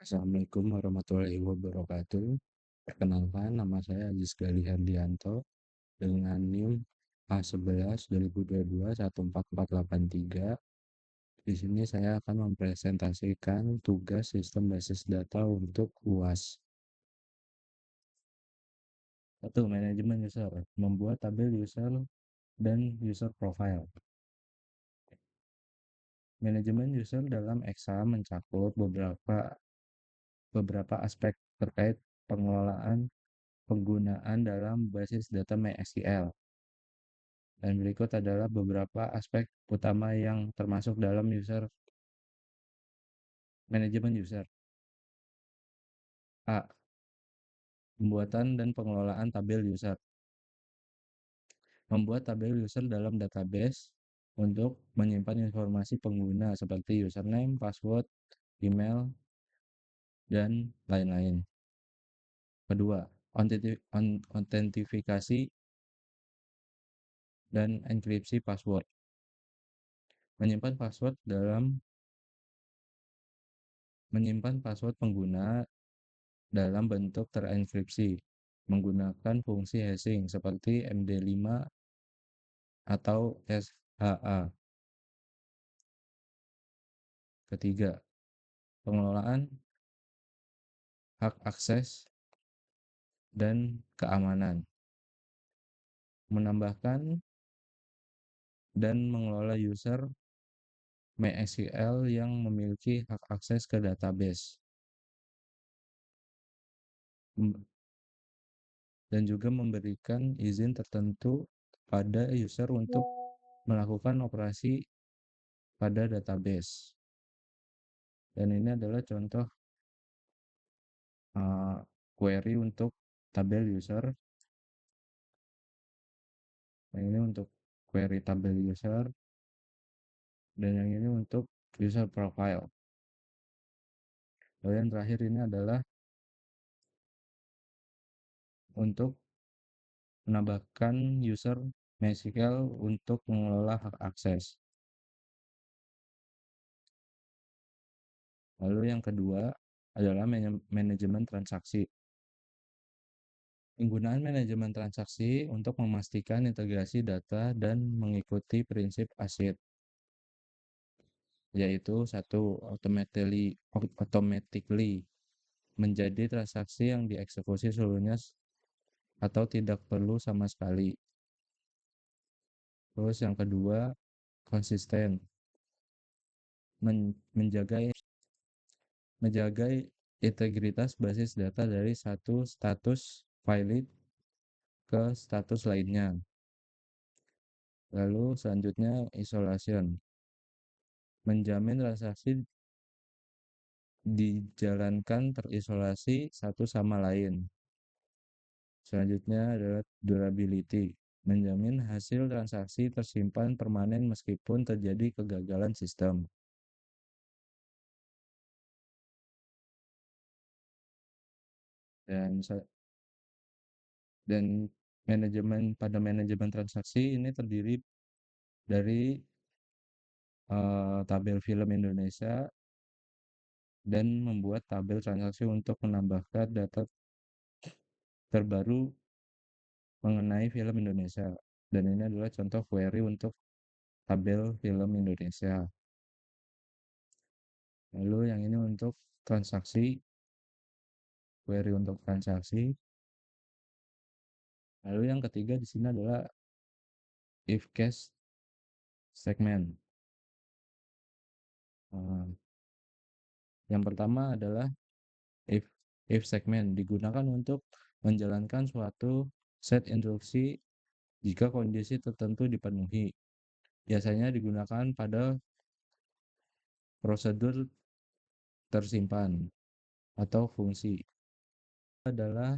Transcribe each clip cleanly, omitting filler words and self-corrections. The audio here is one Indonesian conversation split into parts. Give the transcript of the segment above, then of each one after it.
Assalamualaikum warahmatullahi wabarakatuh. Perkenalkan, nama saya Ajis Gali Herdianto dengan NIM A11 2022 14483. Di sini saya akan mempresentasikan tugas sistem basis data untuk UAS. 1. Manajemen user, membuat tabel user dan user profile. Manajemen user dalam Excel mencakup beberapa aspek terkait pengelolaan penggunaan dalam basis data MySQL. Dan berikut adalah beberapa aspek utama yang termasuk dalam manajemen user. A. Pembuatan dan pengelolaan tabel user. Membuat tabel user dalam database untuk menyimpan informasi pengguna seperti username, password, email, dan lain-lain. Kedua, autentifikasi dan enkripsi password. Menyimpan password pengguna dalam bentuk terenkripsi menggunakan fungsi hashing seperti MD5 atau SHA. Ketiga, pengelolaan hak akses dan keamanan. Menambahkan dan mengelola user MySQL yang memiliki hak akses ke database. Dan juga memberikan izin tertentu pada user untuk melakukan operasi pada database. Dan ini adalah contoh query untuk tabel user. Yang ini untuk query tabel user, dan yang ini untuk user profile. Lalu yang terakhir ini adalah untuk menambahkan user MySQL untuk mengelola hak akses. Lalu yang kedua adalah manajemen transaksi. Penggunaan manajemen transaksi untuk memastikan integrasi data dan mengikuti prinsip ACID, yaitu 1. Automatically menjadi transaksi yang dieksekusi seluruhnya atau tidak perlu sama sekali. Terus yang kedua, konsisten, menjaga integritas basis data dari satu status valid ke status lainnya. Lalu selanjutnya isolation, menjamin transaksi dijalankan terisolasi satu sama lain. Selanjutnya adalah durability, menjamin hasil transaksi tersimpan permanen meskipun terjadi kegagalan sistem. Dan manajemen transaksi ini terdiri dari tabel film Indonesia dan membuat tabel transaksi untuk menambahkan data terbaru mengenai film Indonesia. Dan ini adalah contoh query untuk tabel film Indonesia. Lalu yang ini untuk transaksi, query untuk transaksi. Lalu yang ketiga di sini adalah if case segment. Yang pertama adalah if segment digunakan untuk menjalankan suatu set instruksi jika kondisi tertentu dipenuhi. Biasanya digunakan pada prosedur tersimpan atau fungsi. Adalah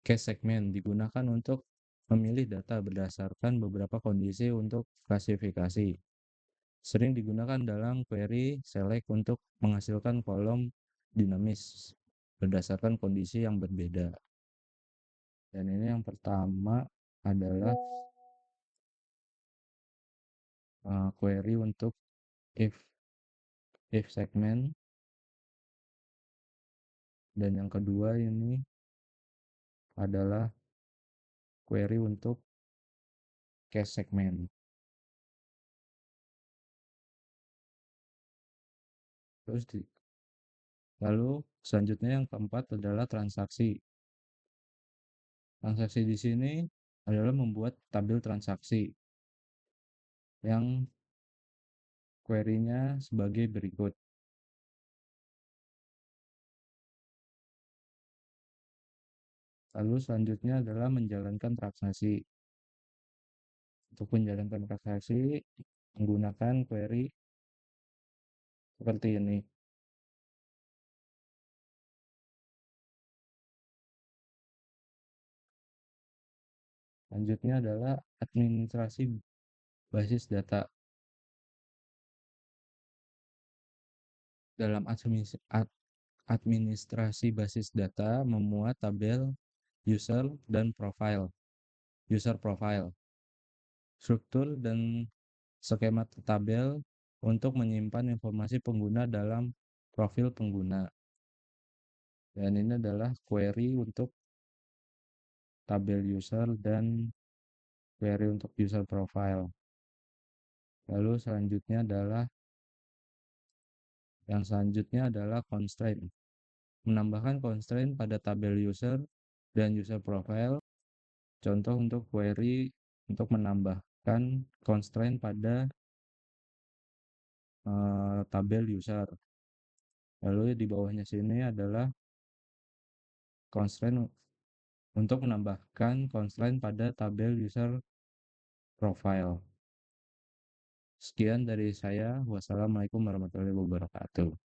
case segment digunakan untuk memilih data berdasarkan beberapa kondisi untuk klasifikasi. Sering digunakan dalam query select untuk menghasilkan kolom dinamis berdasarkan kondisi yang berbeda. Dan ini yang pertama adalah query untuk if segment Dan yang kedua ini adalah query untuk cache segment. Terus lalu selanjutnya yang keempat adalah transaksi. Transaksi di sini adalah membuat tabel transaksi yang query-nya sebagai berikut. Lalu selanjutnya adalah menjalankan transaksi. Untuk menjalankan transaksi menggunakan query seperti ini. Selanjutnya adalah administrasi basis data. Dalam administrasi basis data memuat tabel user dan user profile, struktur dan skema tabel untuk menyimpan informasi pengguna dalam profil pengguna. Dan ini adalah query untuk tabel user dan query untuk user profile. Lalu selanjutnya adalah constraint. Menambahkan constraint pada tabel user dan user profile. Contoh untuk query untuk menambahkan constraint pada tabel user. Lalu di bawahnya sini adalah constraint untuk menambahkan constraint pada tabel user profile. Sekian dari saya. Wassalamualaikum warahmatullahi wabarakatuh.